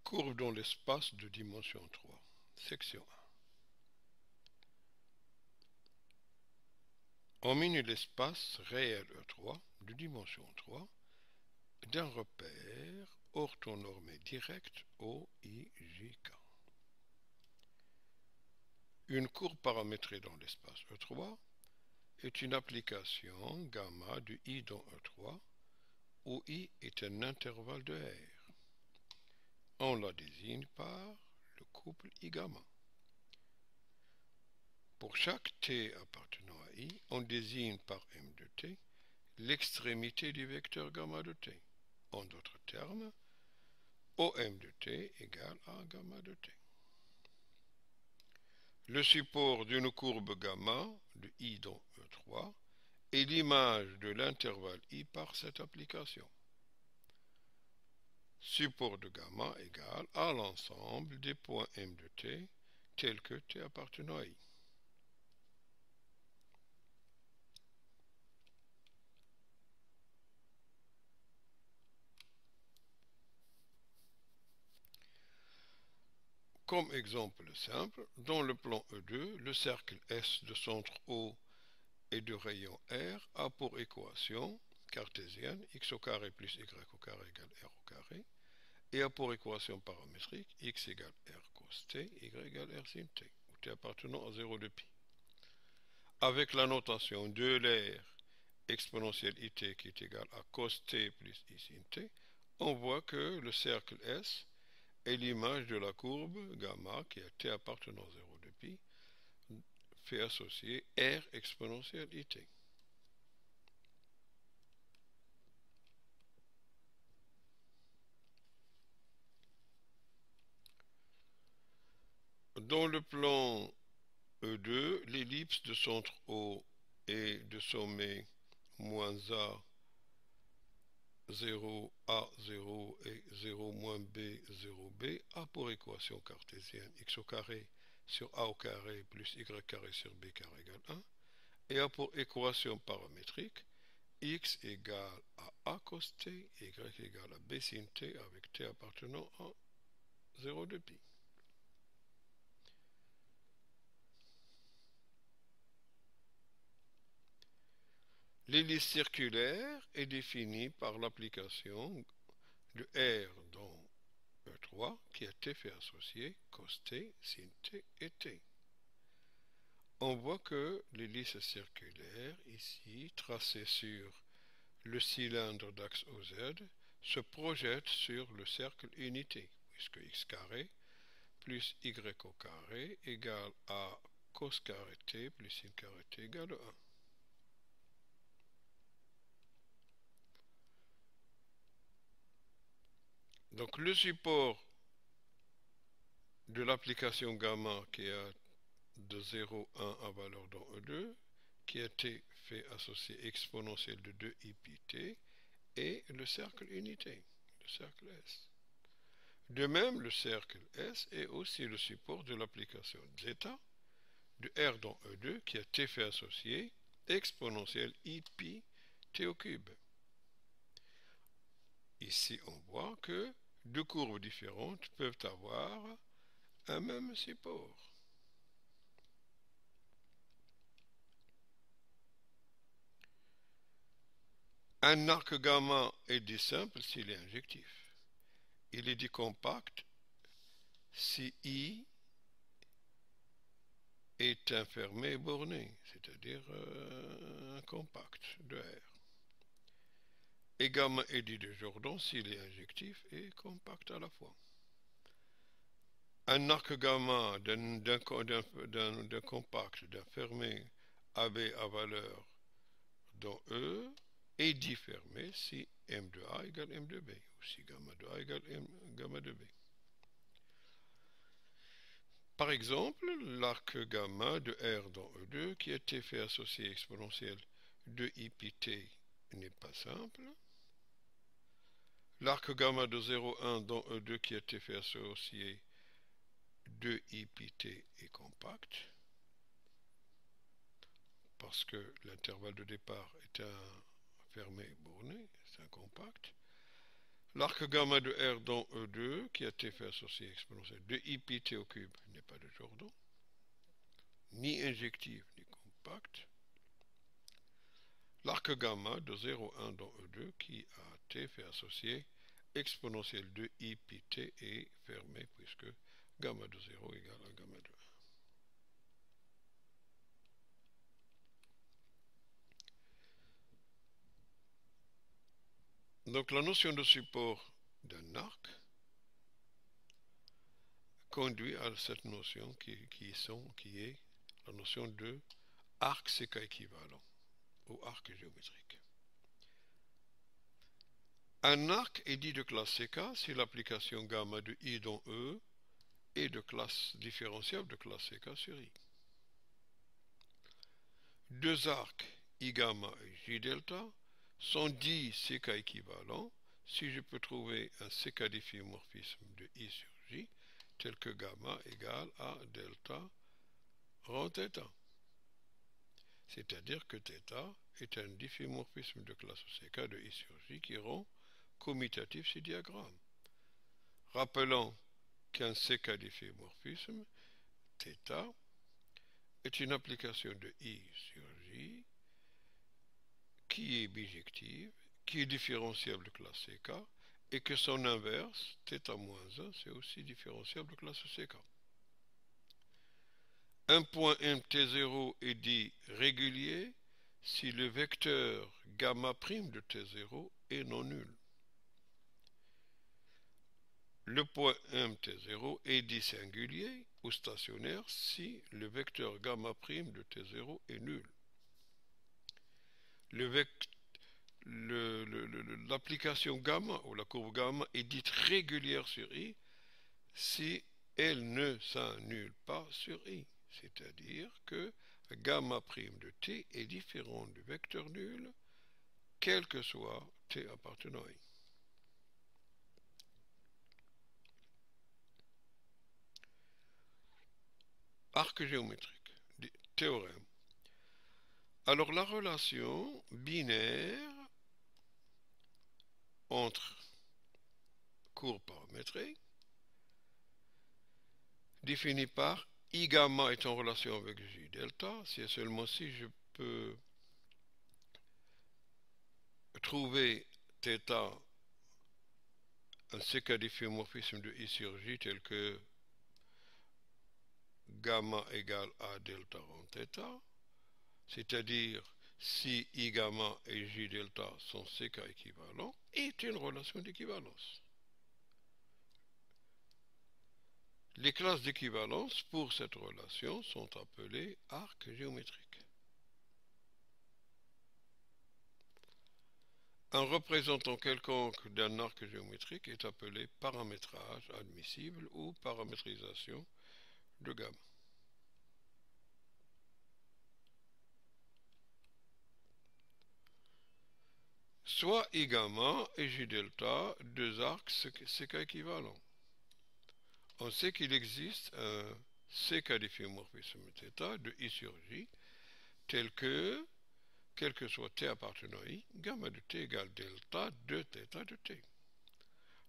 Courbe dans l'espace de dimension 3. Section 1. On mine l'espace réel E3 de dimension 3 d'un repère orthonormé direct OIJK. Une courbe paramétrée dans l'espace E3 est une application gamma de I dans E3 où I est un intervalle de R. On la désigne par le couple I gamma. Pour chaque t appartenant à I, on désigne par m de t l'extrémité du vecteur gamma de t. En d'autres termes, OM de t égale à gamma de t. Le support d'une courbe gamma de I dans E3 est l'image de l'intervalle I par cette application. Support de gamma égale à l'ensemble des points m de t tels que t appartenant à I. Comme exemple simple, dans le plan E2, le cercle S de centre O et de rayon R a pour équation cartésienne x au carré plus y au carré égale r au carré et a pour équation paramétrique x égale r cos t, y égale r sin t, où t appartenant à 0 de pi. Avec la notation de l'air exponentielle it qui est égale à cos t plus i sin t, on voit que le cercle S est l'image de la courbe gamma qui a t appartenant à 0 de pi fait associer r exponentielle it. Dans le plan E2, l'ellipse de centre O et de sommet moins A 0, A0 et 0 moins B, 0B a pour équation cartésienne x au carré sur A au carré plus y carré sur B carré égale 1 et a pour équation paramétrique x égale à A cos t, y égale à B sin t avec t appartenant à 0 de pi. L'hélice circulaire est définie par l'application de R dans E3 qui a t fait associer cos t, sin t et t. On voit que l'hélice circulaire, ici tracée sur le cylindre d'axe OZ, se projette sur le cercle unité, puisque x carré plus y au carré égale à cos carré t plus sin carré t égale 1. Donc le support de l'application gamma qui a de 0, 1 à valeur dans E2, qui a été fait associer exponentielle de 2 i pi t, et le cercle unité, le cercle S. De même, le cercle S est aussi le support de l'application zeta de R dans E2 qui a été fait associer exponentielle i pi t au cube. Ici, on voit que deux courbes différentes peuvent avoir un même support. Un arc gamma est dit simple s'il est injectif. Il est dit compact si I est un fermé borné, c'est-à-dire un compact de R. Et gamma est dit de Jordan s'il est injectif et compact à la fois. Un arc gamma d'un compact, d'un fermé AB à valeur dans E est dit fermé si M de A égale M de B, ou si gamma de A égale gamma de B. Par exemple, l'arc gamma de R dans E2 qui a été fait associer exponentielle de I pi t n'est pas simple. L'arc gamma de 0,1 dans E2 qui a été fait associer 2i pi t est compact parce que l'intervalle de départ est un fermé borné, c'est un compact. L'arc gamma de R dans E2 qui a T fait associé exponentielle de I pi T au cube n'est pas de Jordan, ni injectif ni compact. L'arc gamma de 0,1 dans E2 qui a T fait associé exponentielle de I pi T est fermé puisque gamma de 0 égale à gamma de 1. Donc la notion de support d'un arc conduit à cette notion qui est la notion de arc séca équivalent ou arc géométrique. Un arc est dit de classe séca si l'application gamma de I dans E est de classe différentiable de classe séca sur I. Deux arcs I gamma et J delta sont dits séca équivalents si je peux trouver un séca difféomorphisme de I sur J tel que gamma égale à delta rho θ. C'est-à-dire que θ est un difféomorphisme de classe séca de I sur J qui rend commutatif ce diagramme. Rappelons qu'un séca difféomorphisme θ est une application de I sur J qui est bijective, qui est différenciable de classe séca, et que son inverse, θ-1, c'est aussi différentiable de classe séca. Un point mt0 est dit régulier si le vecteur gamma' de t0 est non nul. Le point mt0 est dit singulier ou stationnaire si le vecteur gamma' de t0 est nul. L'application gamma ou la courbe gamma est dite régulière sur I si elle ne s'annule pas sur I. C'est-à-dire que gamma' de t est différent du vecteur nul, quel que soit t appartenant à I. Arc géométrique, théorème. Alors la relation binaire entre courbes paramétrées définie par I gamma est en relation avec J delta, c'est seulement si je peux trouver θ un séca difféomorphisme de I sur J tel que gamma égale à delta rho θ, c'est-à-dire si I gamma et J delta sont séca équivalents, est une relation d'équivalence. Les classes d'équivalence pour cette relation sont appelées arcs géométriques. Un représentant quelconque d'un arc géométrique est appelé paramétrage admissible ou paramétrisation de gamma. Soit I gamma et J delta, deux arcs séca équivalents. On sait qu'il existe un séca difféomorphisme θ de I sur J tel que, quel que soit t appartenant à I, gamma de t égale delta de θ de t.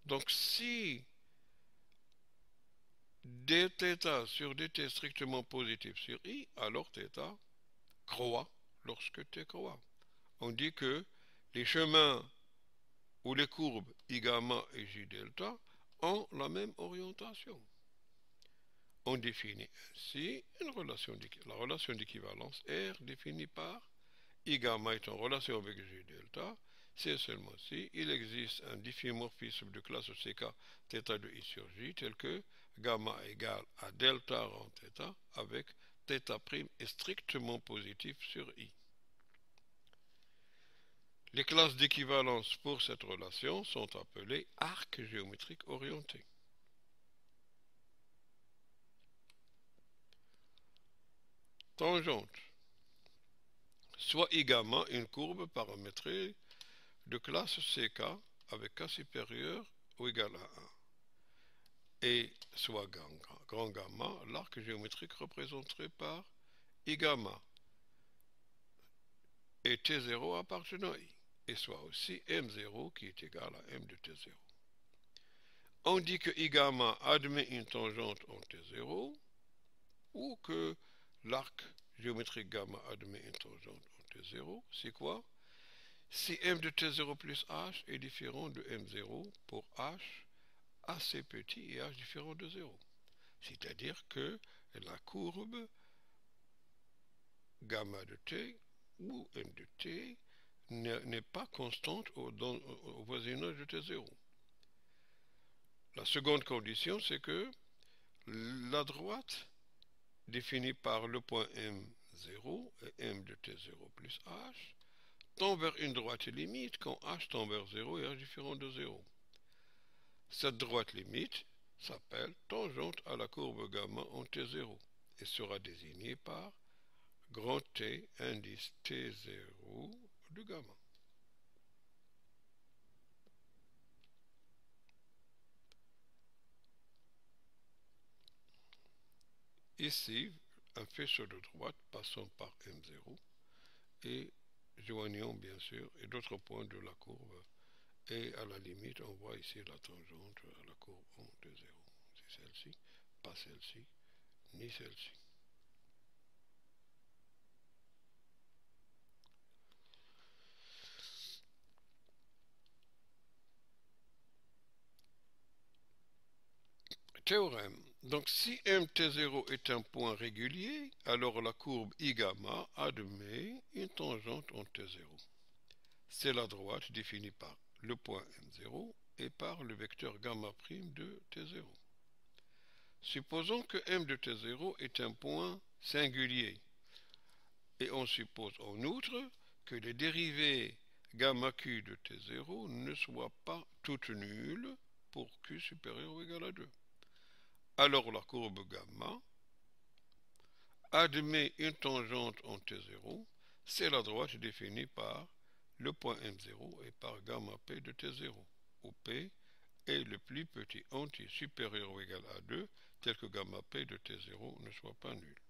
Donc si dθ sur dt est strictement positif sur I, alors θ croît lorsque t croît. On dit que les chemins ou les courbes I gamma et J delta ont la même orientation. On définit ainsi la relation d'équivalence R définie par I gamma est en relation avec J delta, c'est seulement si il existe un difféomorphisme de classe séca θ de I sur J tel que gamma égale à delta rho θ avec θ' est strictement positif sur I. Les classes d'équivalence pour cette relation sont appelées arcs géométriques orientés. Tangente. Soit I gamma une courbe paramétrée de classe CK avec K supérieur ou égal à 1. Et soit grand gamma, l'arc géométrique représenté par I gamma et T0 appartenant à I. Et soit aussi M0 qui est égal à M de T0. On dit que I gamma admet une tangente en T0 ou que l'arc géométrique gamma admet une tangente en T0. C'est quoi? Si M de T0 plus H est différent de M0 pour H assez petit et H différent de 0. C'est-à-dire que la courbe gamma de T ou M de T n'est pas constante au voisinage de T0. La seconde condition, c'est que la droite définie par le point M0 et M de T0 plus H tend vers une droite limite quand H tend vers 0 et H différent de 0. Cette droite limite s'appelle tangente à la courbe gamma en T0 et sera désignée par grand T indice T0 de gamma. Ici, un faisceau de droite passant par M0 et joignant bien sûr et d'autres points de la courbe. Et à la limite, on voit ici la tangente à la courbe en T0. C'est celle-ci, pas celle-ci, ni celle-ci. Théorème. Donc si MT0 est un point régulier, alors la courbe I gamma admet une tangente en T0. C'est la droite définie par le point M0 et par le vecteur gamma' de T0. Supposons que M de T0 est un point singulier. Et on suppose en outre que les dérivées gamma q de T0 ne soient pas toutes nulles pour q supérieur ou égal à 2. Alors la courbe gamma admet une tangente en T0, c'est la droite définie par le point M0 et par gamma p de T0, où p est le plus petit entier supérieur ou égal à 2, tel que gamma p de T0 ne soit pas nul.